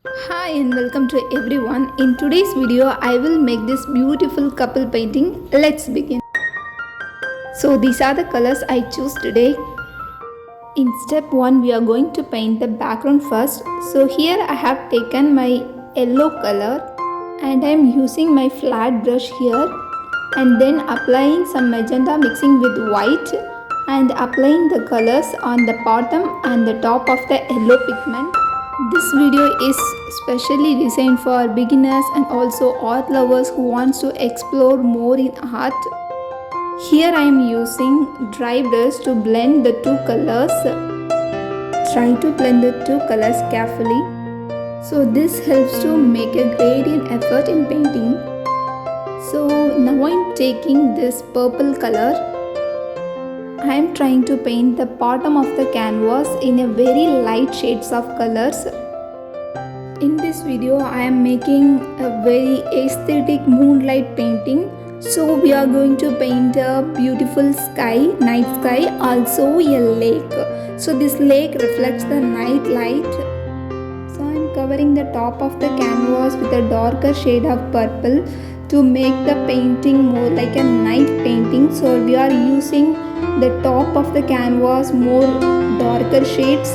Hi and welcome to everyone. In today's video, I will make this beautiful couple painting. Let's begin. So these are the colors I choose today. In step 1, we are going to paint the background first. So here I have taken my yellow color and I am using my flat brush here and then applying some magenta mixing with white and applying the colors on the bottom and the top of the yellow pigment. This video is specially designed for beginners and also art lovers who wants to explore more in art. Here I am using dry brush to blend the two colors. Try to blend the two colors carefully. So this helps to make a gradient effect in painting. So now I am taking this purple color. I am trying to paint the bottom of the canvas in a very light shades of colors. In this video I am making a very aesthetic moonlight painting. So we are going to paint a beautiful sky, night sky, also a lake. So this lake reflects the night light. So I am covering the top of the canvas with a darker shade of purple to make the painting more like a night painting. So we are using the top of the canvas more darker shades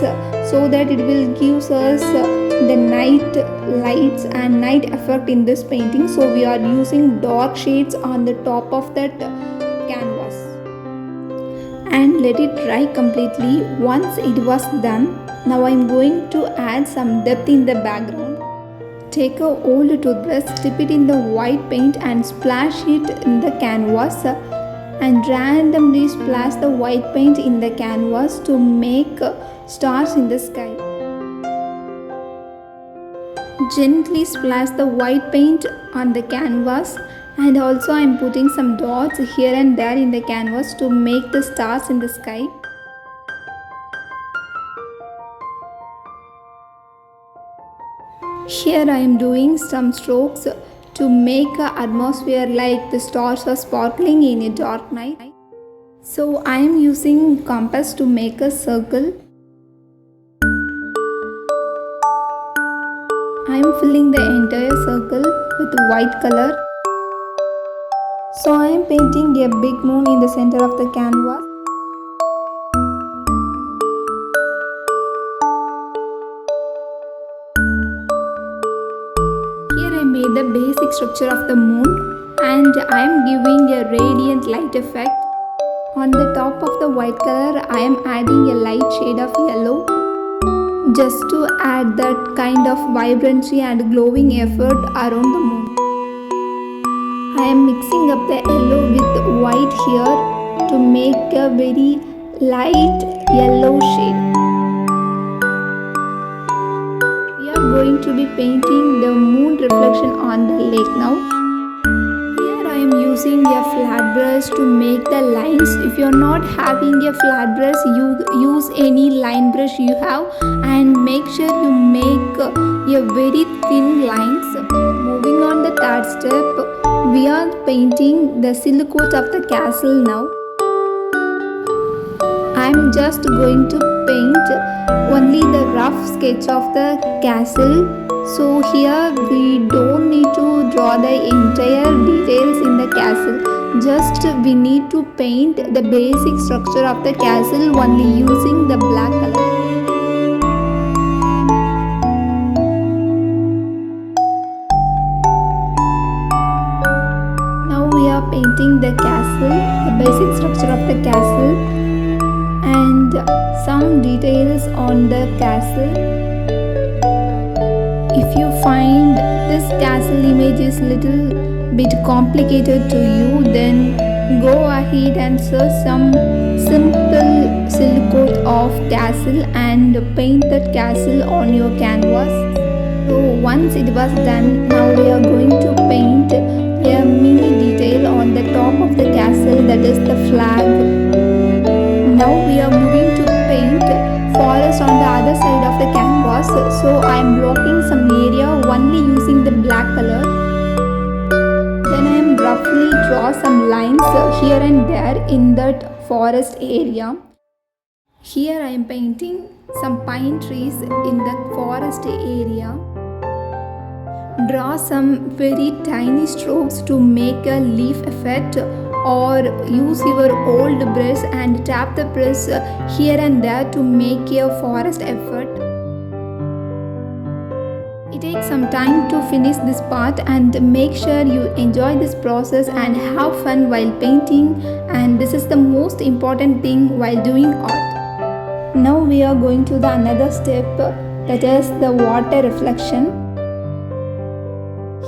so that it will give us the night lights and night effect in this painting. So we are using dark shades on the top of that canvas and let it dry completely. Once it was done, now I am going to add some depth in the background. Take a old toothbrush, dip it in the white paint and splash it in the canvas and randomly splash the white paint in the canvas to make stars in the sky. Gently splash the white paint on the canvas and also I am putting some dots here and there in the canvas to make the stars in the sky. Here I am doing some strokes to make an atmosphere like the stars are sparkling in a dark night. So I am using compass to make a circle. I am filling the entire circle with white color. So I am painting a big moon in the center of the canvas. Here I made the basic structure of the moon and I am giving a radiant light effect. On the top of the white color I am adding a light shade of yellow just to add that kind of vibrancy and glowing effect around the moon. I am mixing up the yellow with white here to make a very light yellow shade. We are going to be painting the moon reflection on the lake now. Here I am using a flat brush to make the lines. If you are not having a flat brush, you use any line brush you have and make sure you make a very thin lines. Moving on the third step, we are painting the silhouette of the castle now. I am just going to paint only the rough sketch of the castle. So here we don't need to draw the entire details in the castle. Just we need to paint the basic structure of the castle only using the black color. Now we are painting the castle, the basic structure of the castle and some details on the castle. If you find this castle image is little bit complicated to you, then go ahead and search some simple silhouette of castle and paint that castle on your canvas. So once it was done, now we are going to paint a mini detail on the top of the castle, that is the flag. Now we are moving to paint forest on the other side of the canvas. So I am blocking some area only using the black color. Then I am roughly draw some lines here and there in that forest area. Here I am painting some pine trees in the forest area. Draw some very tiny strokes to make a leaf effect, or use your old brush and tap the brush here and there to make a forest effect. It takes some time to finish this part, and make sure you enjoy this process and have fun while painting, and this is the most important thing while doing art. Now we are going to the another step, that is the water reflection.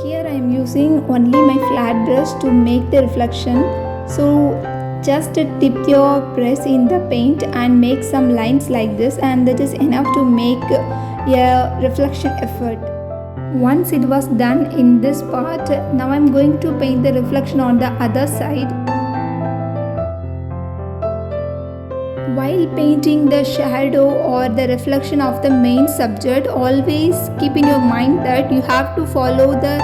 Here I am using only my flat brush to make the reflection. So just dip your brush in the paint and make some lines like this, and that is enough to make a reflection effect. Once it was done in this part, now I am going to paint the reflection on the other side. While painting the shadow or the reflection of the main subject, always keep in your mind that you have to follow the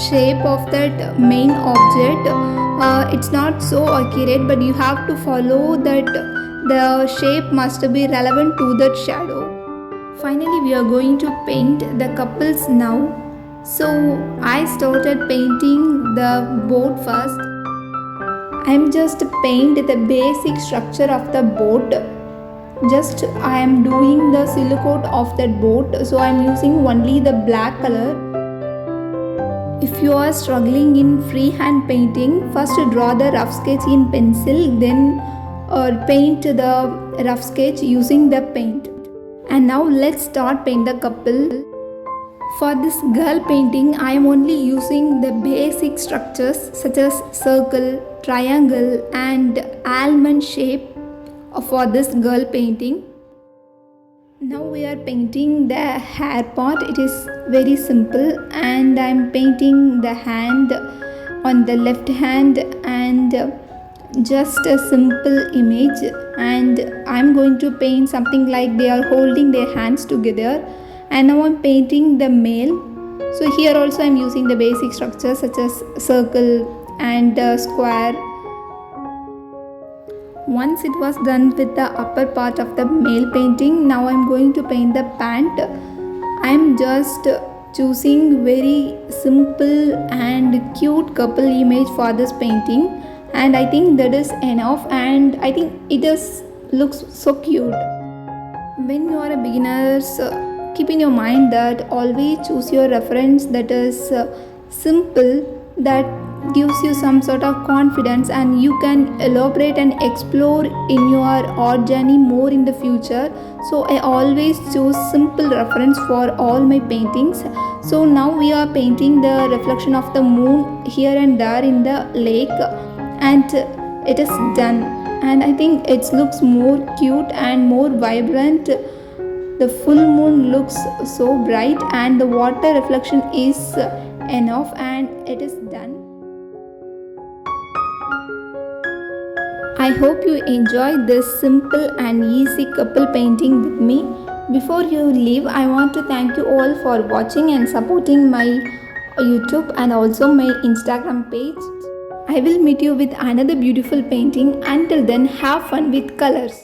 shape of that main object. It's not so accurate, but you have to follow that the shape must be relevant to that shadow. Finally, we are going to paint the couples now. So I started painting the boat first. I'm just paint the basic structure of the boat. Just I am doing the silicone of that boat, so I'm using only the black color. If you are struggling in freehand painting, first draw the rough sketch in pencil, then paint the rough sketch using the paint. And now let's start paint the couple. For this girl painting, I am only using the basic structures such as circle, triangle and almond shape for this girl painting. Now we are painting the hair part. It is very simple, and I am painting the hand on the left hand and just a simple image, and I am going to paint something like they are holding their hands together. And now I am painting the male. So here also I am using the basic structures such as circle and square. Once it was done with the upper part of the male painting, now I am going to paint the pant. I am just choosing very simple and cute couple image for this painting, and I think that is enough, and I think it looks so cute. When you are a beginner, keep in your mind that always choose your reference that is simple, that gives you some sort of confidence, and you can elaborate and explore in your art journey more in the future. So I always choose simple reference for all my paintings. So now we are painting the reflection of the moon here and there in the lake, and it is done, and I think it looks more cute and more vibrant. The full moon looks so bright, and the water reflection is enough, and it is done. I hope you enjoyed this simple and easy couple painting with me. Before you leave, I want to thank you all for watching and supporting my YouTube and also my Instagram page. I will meet you with another beautiful painting. Until then, have fun with colors.